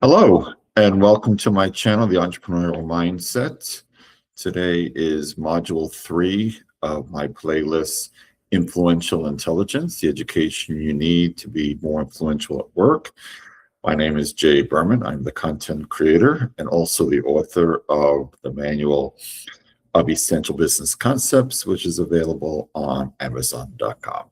Hello, and welcome to my channel, The Entrepreneurial Mindset. Today is module 3 of my playlist, Influential Intelligence, the education you need to be more influential at work. My name is Jay Berman. I'm the content creator and also the author of the Manual of Essential Business Concepts, which is available on Amazon.com.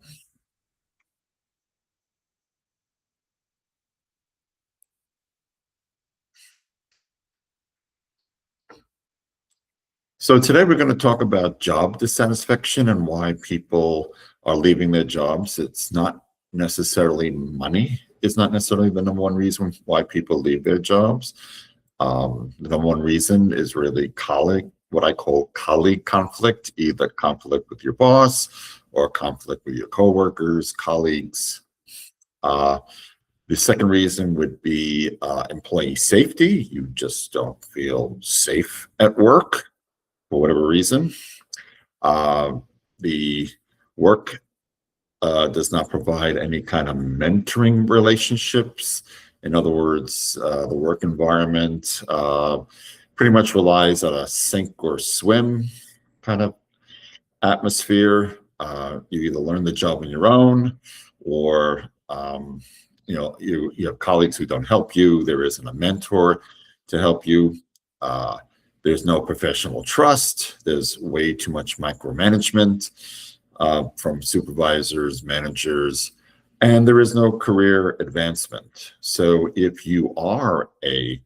So today we're going to talk about job dissatisfaction and why people are leaving their jobs. It's not necessarily money. It's not necessarily the number one reason why people leave their jobs. The number one reason is really what I call colleague conflict, either conflict with your boss or conflict with your coworkers, colleagues. The second reason would be employee safety. You just don't feel safe at work for whatever reason. The work does not provide any kind of mentoring relationships. In other words, the work environment pretty much relies on a sink or swim kind of atmosphere. You either learn the job on your own, or you have colleagues who don't help you. There isn't a mentor to help you. There's no professional trust. There's way too much micromanagement from supervisors, managers, and there is no career advancement. So if you are a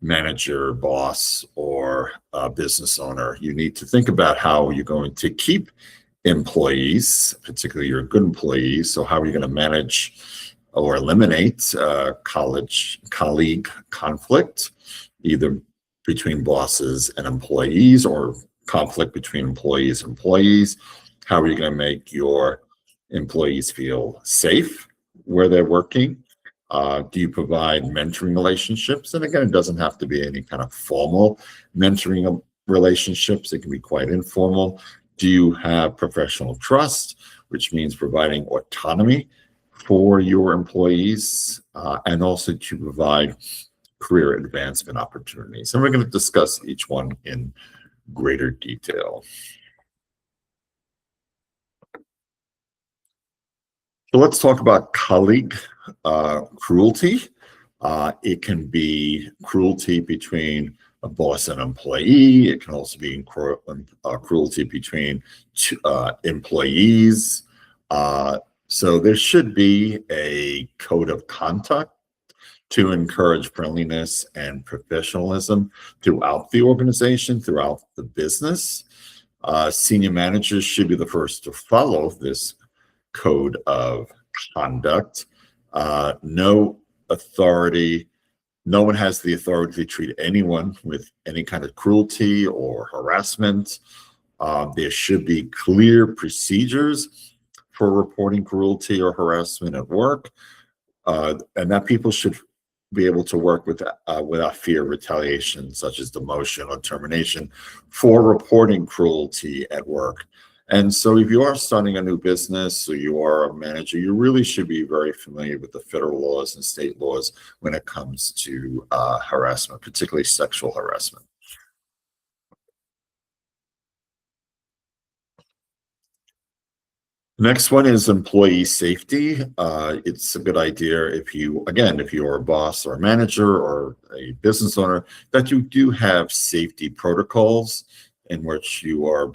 manager, boss, or a business owner, you need to think about how you're going to keep employees, particularly your good employees. So how are you going to manage or eliminate colleague conflict, either between bosses and employees or conflict between employees and employees? How are you going to make your employees feel safe where they're working? Do you provide mentoring relationships? And again, it doesn't have to be any kind of formal mentoring relationships. It can be quite informal. Do you have professional trust, which means providing autonomy for your employees, and also to provide career advancement opportunities? And we're going to discuss each one in greater detail. So let's talk about colleague cruelty. It can be cruelty between a boss and employee. It can also be cruelty between employees. So there should be a code of conduct to encourage friendliness and professionalism throughout the organization, throughout the business. Senior managers should be the first to follow this code of conduct. No one has the authority to treat anyone with any kind of cruelty or harassment. There should be clear procedures for reporting cruelty or harassment at work, and that people should be able to work without fear of retaliation, such as demotion or termination, for reporting cruelty at work. And so if you are starting a new business or you are a manager, you really should be very familiar with the federal laws and state laws when it comes to harassment, particularly sexual harassment. Next one is employee safety. It's a good idea if you're a boss or a manager or a business owner, that you do have safety protocols in which you are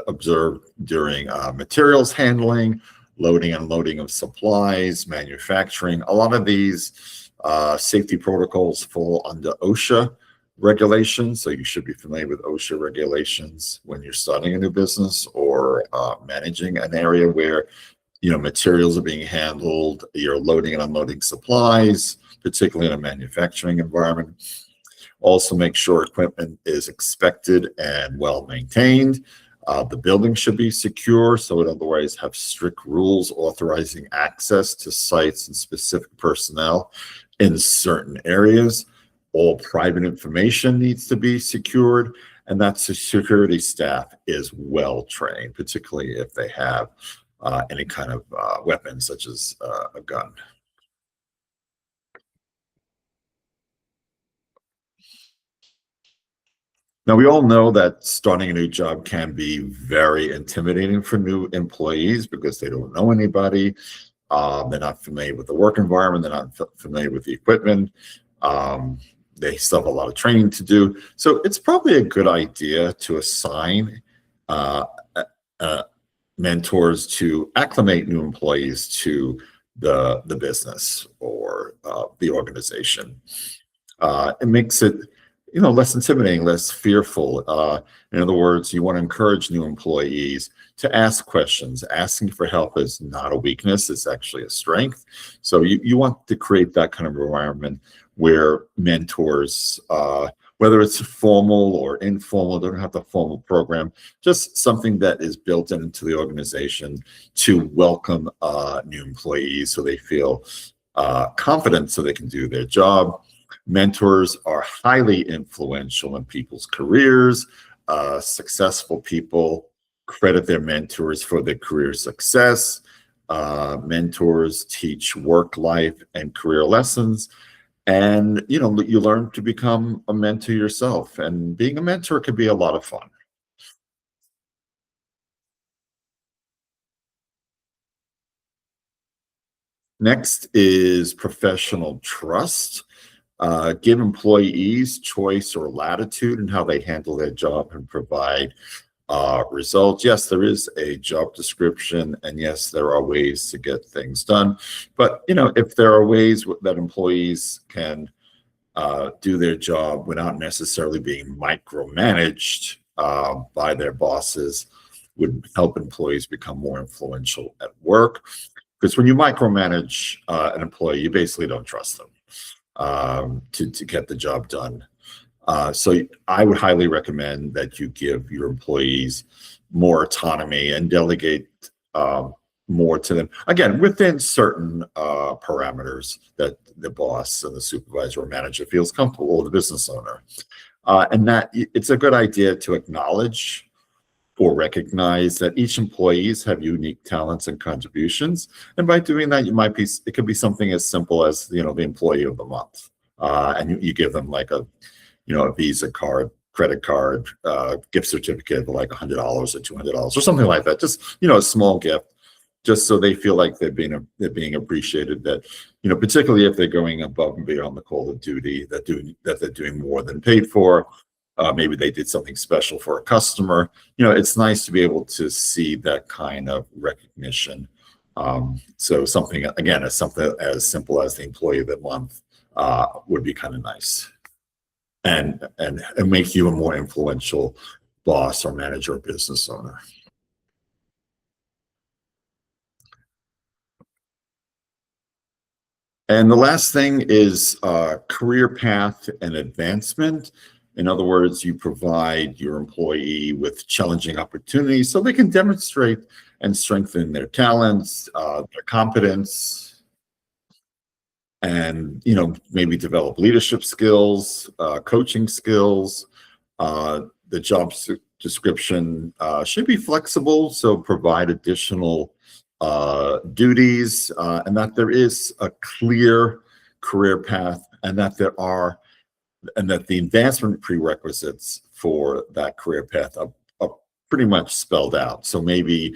observed during materials handling, loading and unloading of supplies, manufacturing. A lot of these safety protocols fall under OSHA regulations, so you should be familiar with OSHA regulations when you're starting a new business or managing an area where materials are being handled, you're loading and unloading supplies, particularly in a manufacturing environment. Also make sure equipment is inspected and well maintained. The building should be secure, so it otherwise have strict rules authorizing access to sites and specific personnel in certain areas. All private information needs to be secured, and that security staff is well trained, particularly if they have any kind of weapon, such as a gun. Now, we all know that starting a new job can be very intimidating for new employees because they don't know anybody. They're not familiar with the work environment. They're not familiar with the equipment. Um, they still have a lot of training to do. So it's probably a good idea to assign uh, uh, mentors to acclimate new employees to the business or the organization. It makes it, less intimidating, less fearful. In other words, you want to encourage new employees to ask questions. Asking for help is not a weakness; it's actually a strength. So you want to create that kind of environment where mentors, whether it's formal or informal, don't have the formal program, just something that is built into the organization to welcome new employees so they feel confident so they can do their job. Mentors are highly influential in people's careers. Successful people credit their mentors for their career success. Mentors teach work life and career lessons. And you learn to become a mentor yourself. And being a mentor can be a lot of fun. Next is professional trust. Give employees choice or latitude in how they handle their job and provide results. Yes, there is a job description, and yes, there are ways to get things done. But if there are ways that employees can do their job without necessarily being micromanaged by their bosses, would help employees become more influential at work. Because when you micromanage an employee, you basically don't trust them to get the job done. So I would highly recommend that you give your employees more autonomy and delegate more to them. Again, within certain parameters that the boss and the supervisor or manager feels comfortable, or the business owner. And that it's a good idea to acknowledge or recognize that each employees have unique talents and contributions. And by doing that, it could be something as simple as, the employee of the month. And you give them like a Visa card, credit card, gift certificate of like $100 or $200 or something like that. Just, a small gift, just so they feel like they're being appreciated, that, particularly if they're going above and beyond the call of duty, that they're doing more than paid for. Maybe they did something special for a customer. It's nice to be able to see that kind of recognition. So something, again, something as simple as the employee of the month would be kind of nice, and make you a more influential boss or manager or business owner. And the last thing is career path and advancement. In other words, you provide your employee with challenging opportunities so they can demonstrate and strengthen their talents, their competence, and maybe develop leadership skills, coaching skills. The job description should be flexible, so provide additional duties, and that there is a clear career path, and that the advancement prerequisites for that career path are pretty much spelled out. So maybe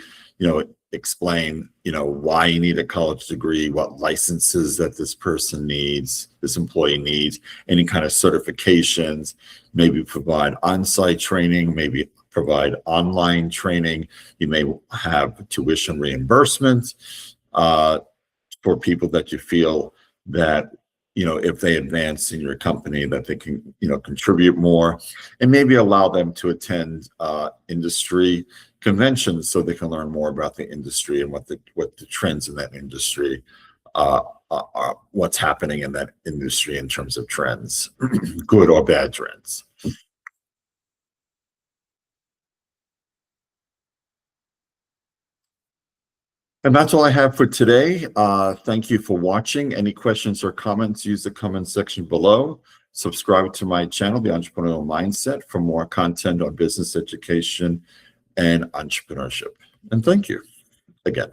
explain why you need a college degree, what licenses that this employee needs, any kind of certifications, maybe provide on-site training, maybe provide online training. You may have tuition reimbursement for people that you feel that if they advance in your company, that they can contribute more, and maybe allow them to attend industry conventions so they can learn more about the industry and what the trends in that industry are, what's happening in that industry in terms of trends, good or bad trends. And that's all I have for today. Thank you for watching. Any questions or comments, use the comment section below. Subscribe to my channel, The Entrepreneurial Mindset, for more content on business education and entrepreneurship. And thank you again.